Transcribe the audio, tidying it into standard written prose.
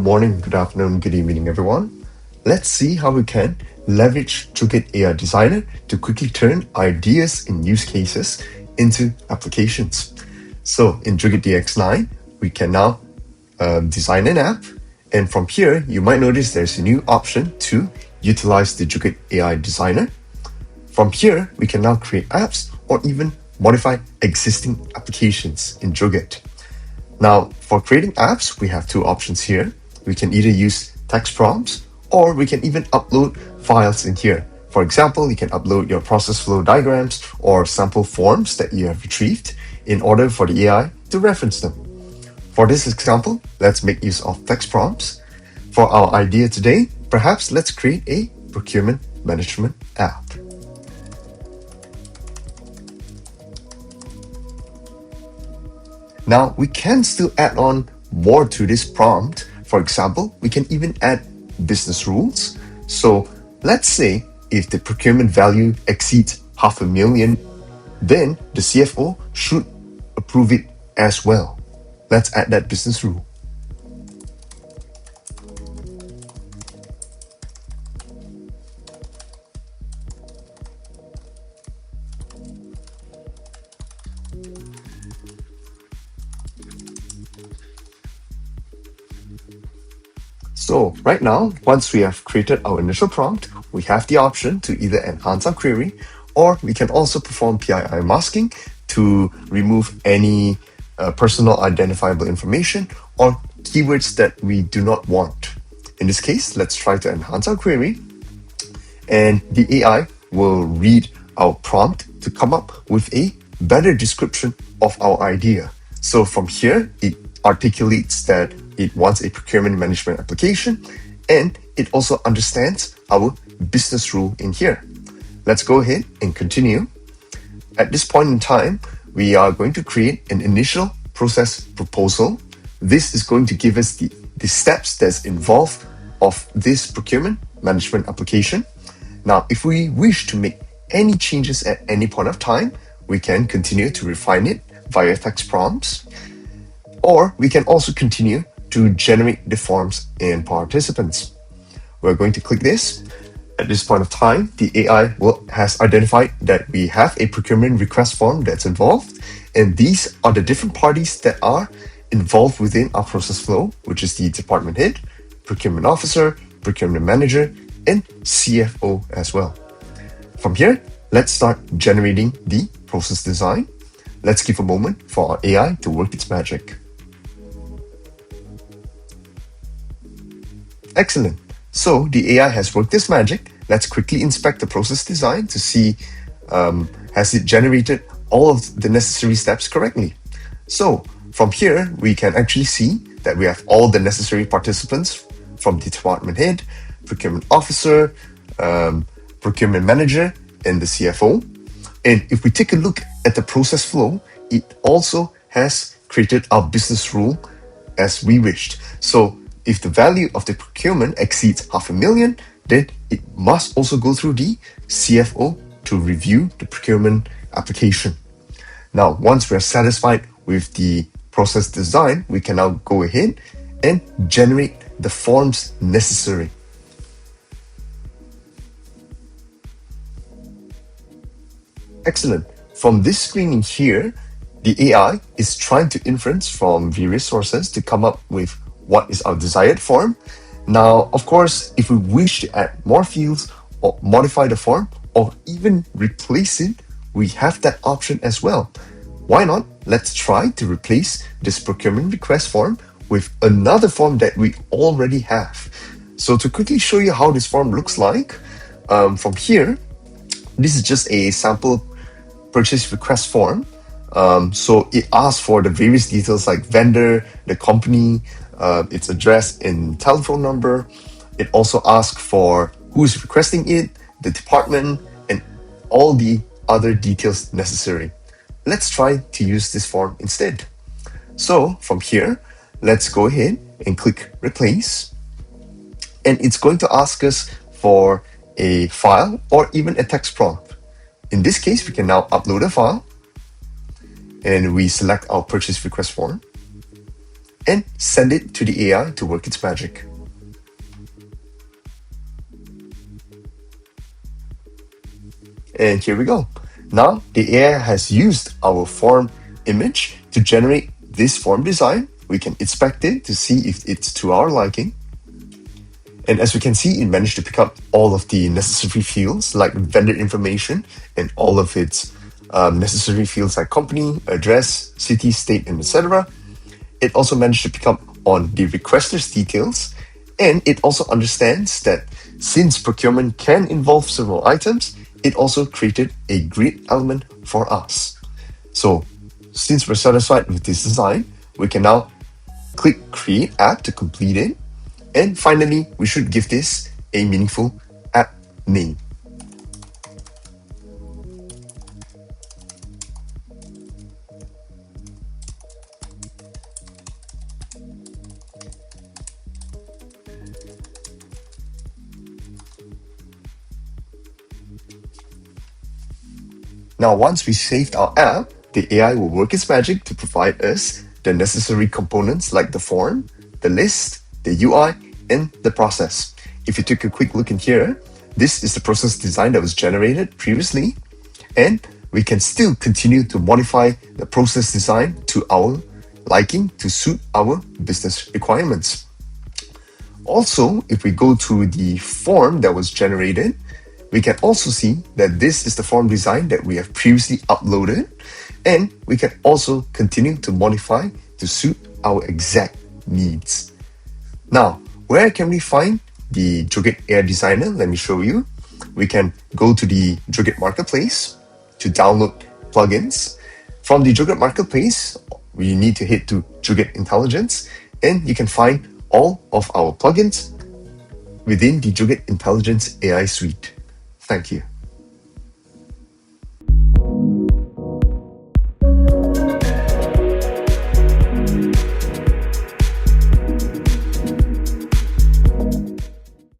morning, good afternoon, good evening, everyone. Let's see how we can leverage Joget AI Designer to quickly turn ideas and use cases into applications. So in Joget DX9, we can now design an app. And from here, you might notice there's a new option to utilize the Joget AI Designer. From here, we can now create apps or even modify existing applications in Joget. Now, for creating apps, we have two options here. We can either use text prompts or we can even upload files in here. For example, you can upload your process flow diagrams or sample forms that you have retrieved in order for the AI to reference them. For this example, let's make use of text prompts. For our idea today, perhaps let's create a procurement management app. Now, we can still add on more to this prompt. For example, we can even add business rules. So let's say if the procurement value exceeds $500,000, then the CFO should approve it as well. Let's add that business rule. So right now, once we have created our initial prompt, we have the option to either enhance our query, or we can also perform PII masking to remove any personal identifiable information or keywords that we do not want. In this case, let's try to enhance our query, and the AI will read our prompt to come up with a better description of our idea. So from here, it articulates that it wants a procurement management application, and it also understands our business rule in here. Let's go ahead and continue. At this point in time, we are going to create an initial process proposal. This is going to give us the steps that's involved of this procurement management application. Now, if we wish to make any changes at any point of time, we can continue to refine it via text prompts, or we can also continue to generate the forms and participants. We're going to click this. At this point of time, the AI has identified that we have a procurement request form that's involved, and these are the different parties that are involved within our process flow, which is the department head, procurement officer, procurement manager, and CFO as well. From here, let's start generating the process design. Let's give a moment for our AI to work its magic. Excellent. So the AI has worked this magic. Let's quickly inspect the process design to see has it generated all of the necessary steps correctly. So from here, we can actually see that we have all the necessary participants from the department head, procurement officer, procurement manager, and the CFO. And if we take a look at the process flow, it also has created our business rule as we wished. So if the value of the procurement exceeds $500,000, then it must also go through the CFO to review the procurement application. Now, once we're satisfied with the process design, we can now go ahead and generate the forms necessary. Excellent. From this screen in here, the AI is trying to inference from various sources to come up with what is our desired form. Now, of course, if we wish to add more fields or modify the form or even replace it, we have that option as well. Why not? Let's try to replace this procurement request form with another form that we already have. So to quickly show you how this form looks like, from here, this is just a sample purchase request form. So it asks for the various details like vendor, the company, its address and telephone number. It also asks for who's requesting it, the department, and all the other details necessary. Let's try to use this form instead. So from here, let's go ahead and click replace. And it's going to ask us for a file or even a text prompt. In this case, we can now upload a file, and we select our purchase request form. and send it to the AI to work its magic. And here we go. Now the AI has used our form image to generate this form design. We can inspect it to see if it's to our liking. And as we can see, it managed to pick up all of the necessary fields like vendor information and all of its necessary fields like company, address, city, state, and etc. It also managed to pick up on the requester's details, and it also understands that since procurement can involve several items, it also created a grid element for us. So since we're satisfied with this design, we can now click Create App to complete it. And finally, we should give this a meaningful app name. Now, once we saved our app, the AI will work its magic to provide us the necessary components like the form, the list, the UI, and the process. If you took a quick look in here, this is the process design that was generated previously, and we can still continue to modify the process design to our liking to suit our business requirements. Also, if we go to the form that was generated, we can also see that this is the form design that we have previously uploaded, and we can also continue to modify to suit our exact needs. Now, where can we find the Joget AI Designer? Let me show you. We can go to the Joget Marketplace to download plugins. From the Joget Marketplace, we need to head to Joget Intelligence, and you can find all of our plugins within the Joget Intelligence AI suite. Thank you.